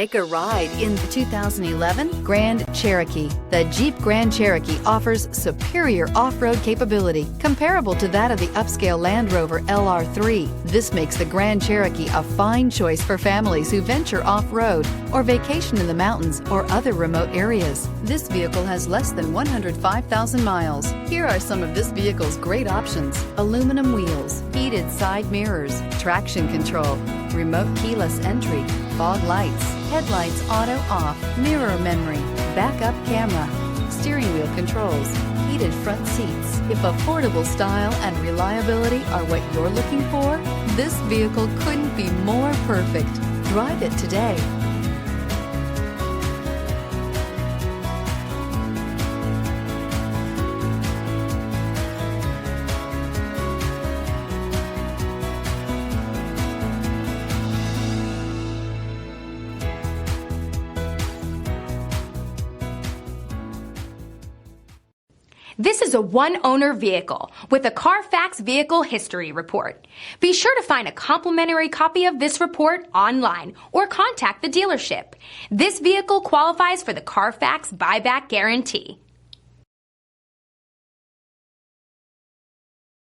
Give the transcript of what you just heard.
Take a ride in the 2011 Grand Cherokee. The Jeep Grand Cherokee offers superior off-road capability comparable to that of the upscale Land Rover LR3. This makes the Grand Cherokee a fine choice for families who venture off-road or vacation in the mountains or other remote areas. This vehicle has less than 105,000 miles. Here are some of this vehicle's great options: aluminum wheels, heated side mirrors, traction control, remote keyless entry, fog lights, headlights auto off, mirror memory, backup camera, steering wheel controls, heated front seats. If affordable style and reliability are what you're looking for, this vehicle couldn't be more perfect. Drive it today. This is a one-owner vehicle with a Carfax Vehicle History Report. Be sure to find a complimentary copy of this report online or contact the dealership. This vehicle qualifies for the Carfax Buyback Guarantee.